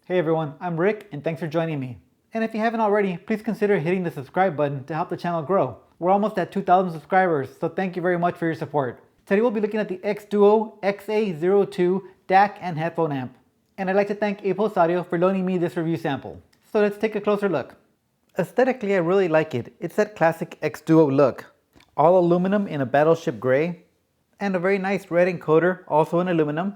Hey everyone, I'm Rick and thanks for joining me. And if you haven't already, please consider hitting the subscribe button to help the channel grow. We're almost at 2,000 subscribers, so thank you very much for your support. Today we'll be looking at the xDuoo XA-02 DAC and headphone amp. And I'd like to thank Apos Audio for loaning me this review sample. So let's take a closer look. Aesthetically, I really like it. It's that classic xDuoo look. All aluminum in a battleship gray, and a very nice red encoder, also in aluminum.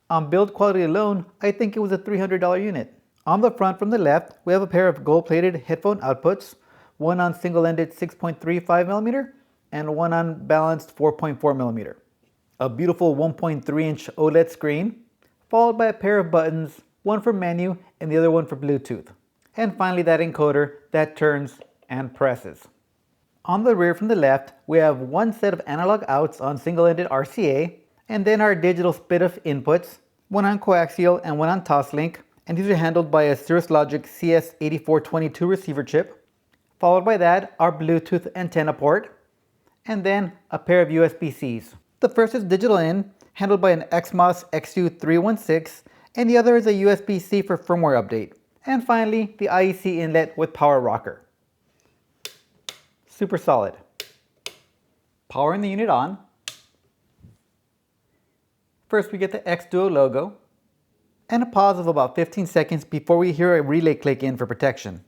On build quality alone, I think it was a $300 unit. On the front from the left, we have a pair of gold-plated headphone outputs, one on single-ended 6.35mm and one on balanced 4.4mm. A beautiful 1.3-inch OLED screen, followed by a pair of buttons, one for menu and the other one for Bluetooth. And finally that encoder that turns and presses. On the rear from the left, we have one set of analog outs on single-ended RCA, and then our digital split-off inputs, one on coaxial and one on Toslink, and these are handled by a Cirrus Logic CS8422 receiver chip. Followed by that, our Bluetooth antenna port, and then a pair of USB-Cs. The first is digital in, handled by an XMOS XU316, and the other is a USB-C for firmware update. And finally, the IEC inlet with power rocker. Super solid. Powering the unit on. First we get the xDuoo logo, and a pause of about 15 seconds before we hear a relay click in for protection.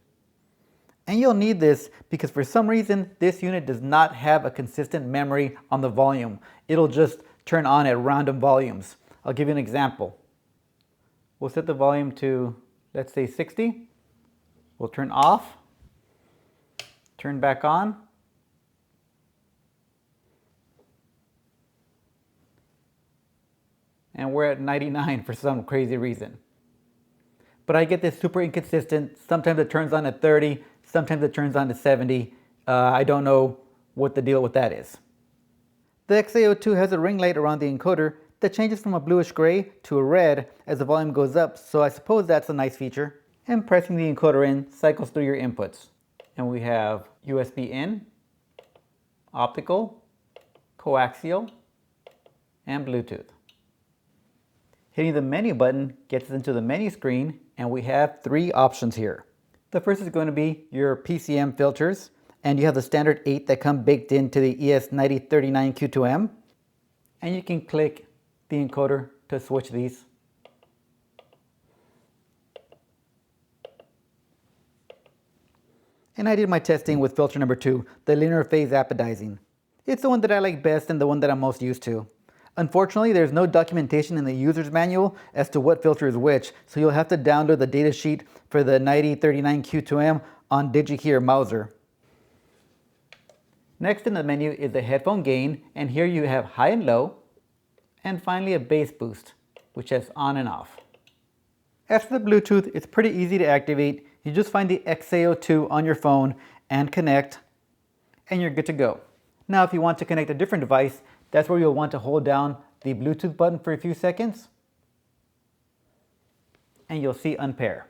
And you'll need this because for some reason this unit does not have a consistent memory on the volume. It'll just turn on at random volumes. I'll give you an example. We'll set the volume to, let's say 60. We'll turn off, turn back on, and we're at 99 for some crazy reason. But I get this super inconsistent. Sometimes it turns on at 30, sometimes it turns on to 70. I don't know what the deal with that is. The XA-02 has a ring light around the encoder that changes from a bluish gray to a red as the volume goes up, so I suppose that's a nice feature. And pressing the encoder in cycles through your inputs. And we have USB in, optical, coaxial, and Bluetooth. Hitting the menu button gets us into the menu screen, and we have three options here. The first is going to be your PCM filters, and you have the standard 8 that come baked into the ES9039Q2M. And you can click the encoder to switch these. And I did my testing with filter number 2, the linear phase apodizing. It's the one that I like best and the one that I'm most used to. Unfortunately, there's no documentation in the user's manual as to what filter is which, so you'll have to download the datasheet for the 9039Q2M on DigiKey Mauser. Next in the menu is the headphone gain, and here you have high and low, and finally a bass boost, which has on and off. As for the Bluetooth, it's pretty easy to activate. You just find the XA-02 on your phone and connect, and you're good to go. Now if you want to connect a different device, that's where you'll want to hold down the Bluetooth button for a few seconds, and you'll see unpair.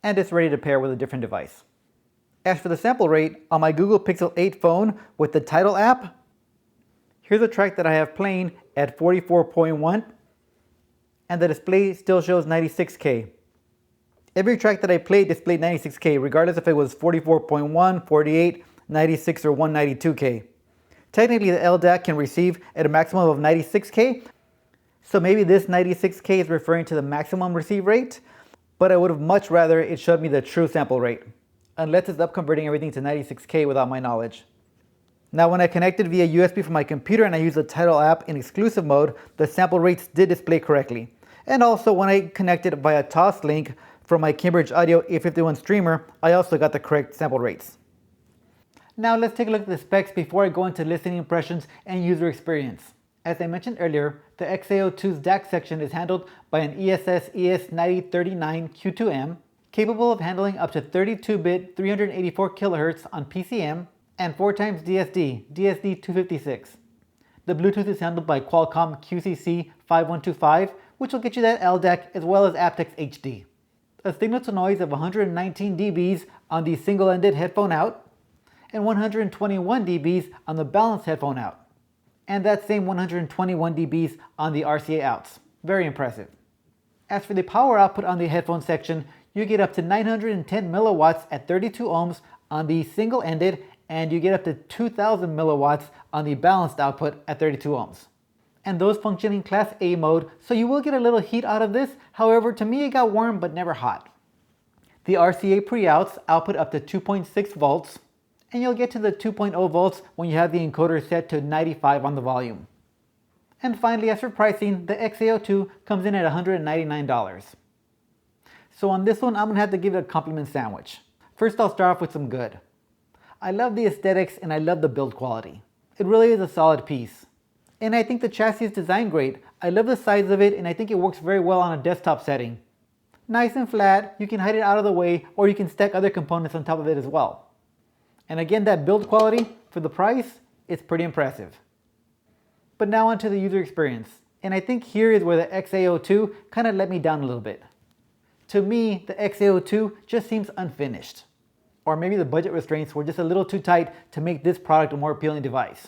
And it's ready to pair with a different device. As for the sample rate, on my Google Pixel 8 phone with the Tidal app, here's a track that I have playing at 44.1, and the display still shows 96K. Every track that I played displayed 96K, regardless if it was 44.1, 48, 96, or 192K. Technically, the LDAC can receive at a maximum of 96K, so maybe this 96K is referring to the maximum receive rate, but I would have much rather it showed me the true sample rate, unless it's upconverting everything to 96K without my knowledge. Now when I connected via USB from my computer and I used the Tidal app in exclusive mode, the sample rates did display correctly. And also when I connected via Toslink from my Cambridge Audio A51 streamer, I also got the correct sample rates. Now let's take a look at the specs before I go into listening impressions and user experience. As I mentioned earlier, the XA-02's DAC section is handled by an ESS ES9039Q2M, capable of handling up to 32-bit 384 kHz on PCM and 4x DSD, DSD256. The Bluetooth is handled by Qualcomm QCC5125, which will get you that LDAC as well as aptX HD. A signal to noise of 119 dBs on the single-ended headphone out, and 121 dBs on the balanced headphone out. And that same 121 dBs on the RCA outs. Very impressive. As for the power output on the headphone section, you get up to 910 milliwatts at 32 ohms on the single-ended, and you get up to 2000 milliwatts on the balanced output at 32 ohms. And those function in Class A mode, so you will get a little heat out of this. However, to me it got warm but never hot. The RCA pre-outs output up to 2.6 volts, and you'll get to the 2.0 volts when you have the encoder set to 95 on the volume. And finally, as for pricing, the XA-02 comes in at $199. So on this one, I'm going to have to give it a compliment sandwich. First, I'll start off with some good. I love the aesthetics and I love the build quality. It really is a solid piece. And I think the chassis is designed great. I love the size of it and I think it works very well on a desktop setting. Nice and flat, you can hide it out of the way or you can stack other components on top of it as well. And again, that build quality, for the price, it's pretty impressive. But now onto the user experience. And I think here is where the XA-02 kind of let me down a little bit. To me, the XA-02 just seems unfinished. Or maybe the budget restraints were just a little too tight to make this product a more appealing device.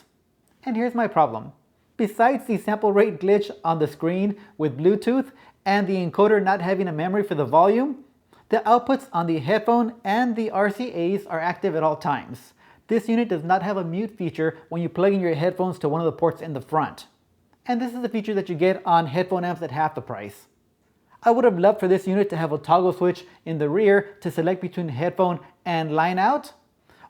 And here's my problem. Besides the sample rate glitch on the screen with Bluetooth and the encoder not having a memory for the volume, the outputs on the headphone and the RCAs are active at all times. This unit does not have a mute feature when you plug in your headphones to one of the ports in the front. And this is a feature that you get on headphone amps at half the price. I would have loved for this unit to have a toggle switch in the rear to select between headphone and line out,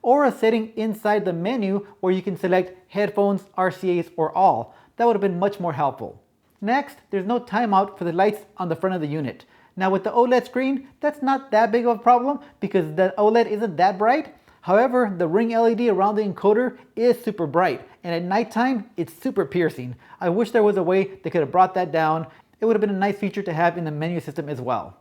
or a setting inside the menu where you can select headphones, RCAs, or all. That would have been much more helpful. Next, there's no timeout for the lights on the front of the unit. Now with the OLED screen, that's not that big of a problem because the OLED isn't that bright. However, the ring LED around the encoder is super bright, and at nighttime, it's super piercing. I wish there was a way they could have brought that down. It would have been a nice feature to have in the menu system as well.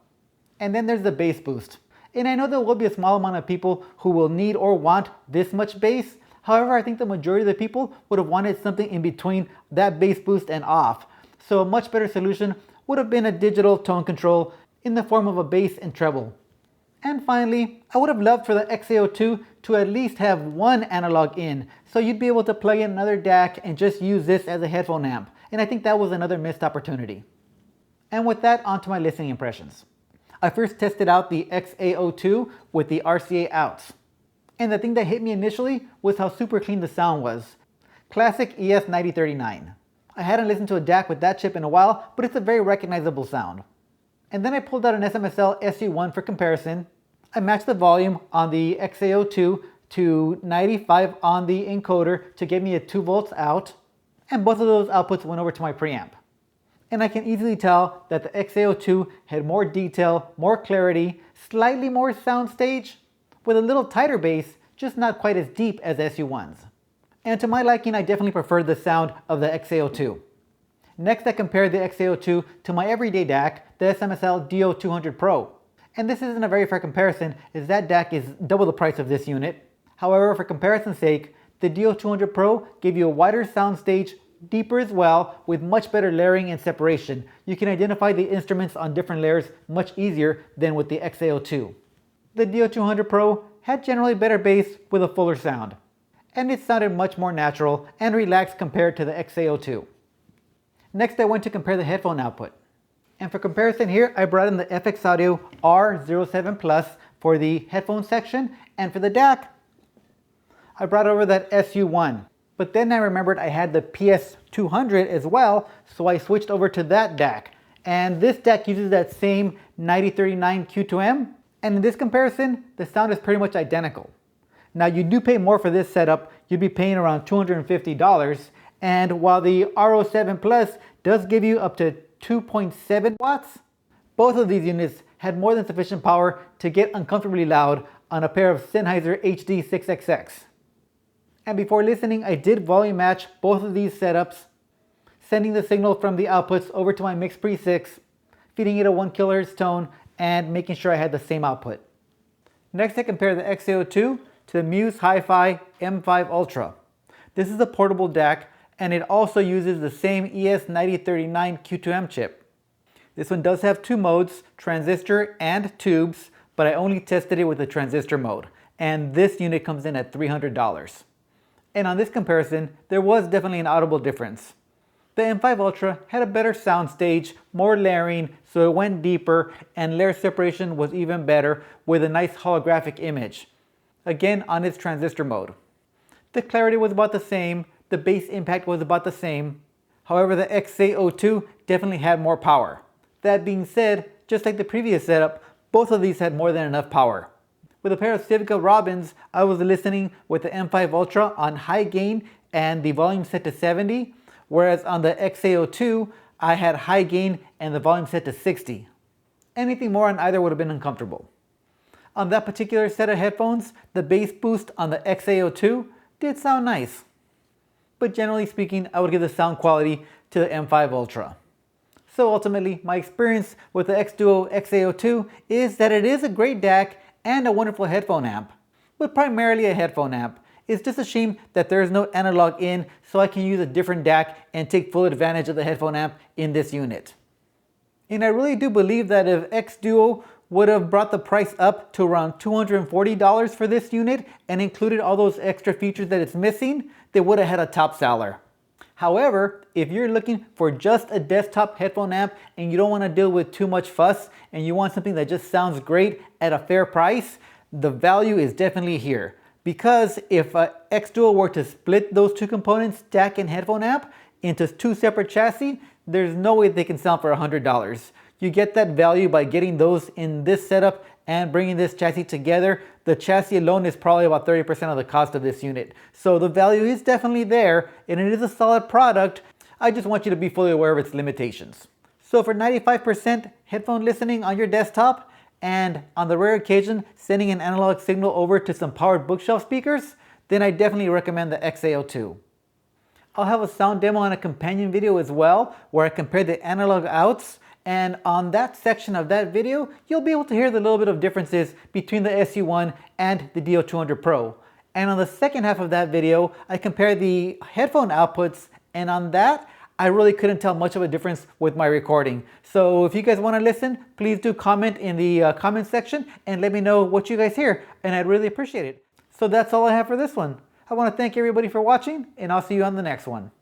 And then there's the bass boost. And I know there will be a small amount of people who will need or want this much bass. However, I think the majority of the people would have wanted something in between that bass boost and off. So a much better solution would have been a digital tone control in the form of a bass and treble. And finally, I would have loved for the XA-02 to at least have one analog in, so you'd be able to plug in another DAC and just use this as a headphone amp. And I think that was another missed opportunity. And with that, onto my listening impressions. I first tested out the XA-02 with the RCA outs. And the thing that hit me initially was how super clean the sound was. Classic ES-9039. I hadn't listened to a DAC with that chip in a while, but it's a very recognizable sound. And then I pulled out an SMSL SU1 for comparison. I matched the volume on the XA-02 to 95 on the encoder to give me a 2 volts out, and both of those outputs went over to my preamp. And I can easily tell that the XA-02 had more detail, more clarity, slightly more soundstage, with a little tighter bass, just not quite as deep as SU1's. And to my liking, I definitely preferred the sound of the XA-02. Next, I compared the XA-02 to my everyday DAC, the SMSL DO200 Pro. And this isn't a very fair comparison, as that DAC is double the price of this unit. However, for comparison's sake, the DO200 Pro gave you a wider soundstage, deeper as well, with much better layering and separation. You can identify the instruments on different layers much easier than with the XA-02. The DO200 Pro had generally better bass with a fuller sound, and it sounded much more natural and relaxed compared to the XA-02. Next, I went to compare the headphone output. And for comparison here, I brought in the FX Audio R07 Plus for the headphone section, and for the DAC, I brought over that SU1. But then I remembered I had the PS200 as well, so I switched over to that DAC. And this DAC uses that same 9039 Q2M, and in this comparison, the sound is pretty much identical. Now you do pay more for this setup, you'd be paying around $250, and while the R07 Plus does give you up to 2.7 watts, both of these units had more than sufficient power to get uncomfortably loud on a pair of Sennheiser HD6XX. And before listening, I did volume match both of these setups, sending the signal from the outputs over to my Mix Pre 6, feeding it a 1 kHz tone, and making sure I had the same output. Next, I compare the XA-02 to the Muse Hi-Fi M5 Ultra. This is a portable DAC, and it also uses the same ES9039 Q2M chip. This one does have 2 modes, transistor and tubes, but I only tested it with the transistor mode, and this unit comes in at $300. And on this comparison, there was definitely an audible difference. The M5 Ultra had a better sound stage, more layering, so it went deeper and layer separation was even better with a nice holographic image. Again, on its transistor mode. The clarity was about the same, the bass impact was about the same. However, the XA-02 definitely had more power. That being said, just like the previous setup, both of these had more than enough power. With a pair of Civica Robins, I was listening with the M5 Ultra on high gain and the volume set to 70, whereas on the XA-02, I had high gain and the volume set to 60. Anything more on either would have been uncomfortable. On that particular set of headphones, the bass boost on the XA-02 did sound nice. But generally speaking, I would give the sound quality to the M5 Ultra. So ultimately, my experience with the xDuoo XA-02 is that it is a great DAC and a wonderful headphone amp, but primarily a headphone amp. It's just a shame that there is no analog in, so I can use a different DAC and take full advantage of the headphone amp in this unit. And I really do believe that if xDuoo would have brought the price up to around $240 for this unit and included all those extra features that it's missing, they would have had a top seller. However, if you're looking for just a desktop headphone amp and you don't want to deal with too much fuss and you want something that just sounds great at a fair price, the value is definitely here. Because if xDuoo were to split those two components, DAC and headphone amp, into two separate chassis, there's no way they can sell for $100. You get that value by getting those in this setup and bringing this chassis together. The chassis alone is probably about 30% of the cost of this unit. So the value is definitely there and it is a solid product. I just want you to be fully aware of its limitations. So for 95% headphone listening on your desktop and on the rare occasion sending an analog signal over to some powered bookshelf speakers, then I definitely recommend the XA-02. I'll have a sound demo and a companion video as well where I compare the analog outs. And on that section of that video, you'll be able to hear the little bit of differences between the SU1 and the DO200 Pro. And on the second half of that video, I compare the headphone outputs, and on that, I really couldn't tell much of a difference with my recording. So if you guys want to listen, please do comment in the comment section and let me know what you guys hear, and I'd really appreciate it. So that's all I have for this one. I want to thank everybody for watching, and I'll see you on the next one.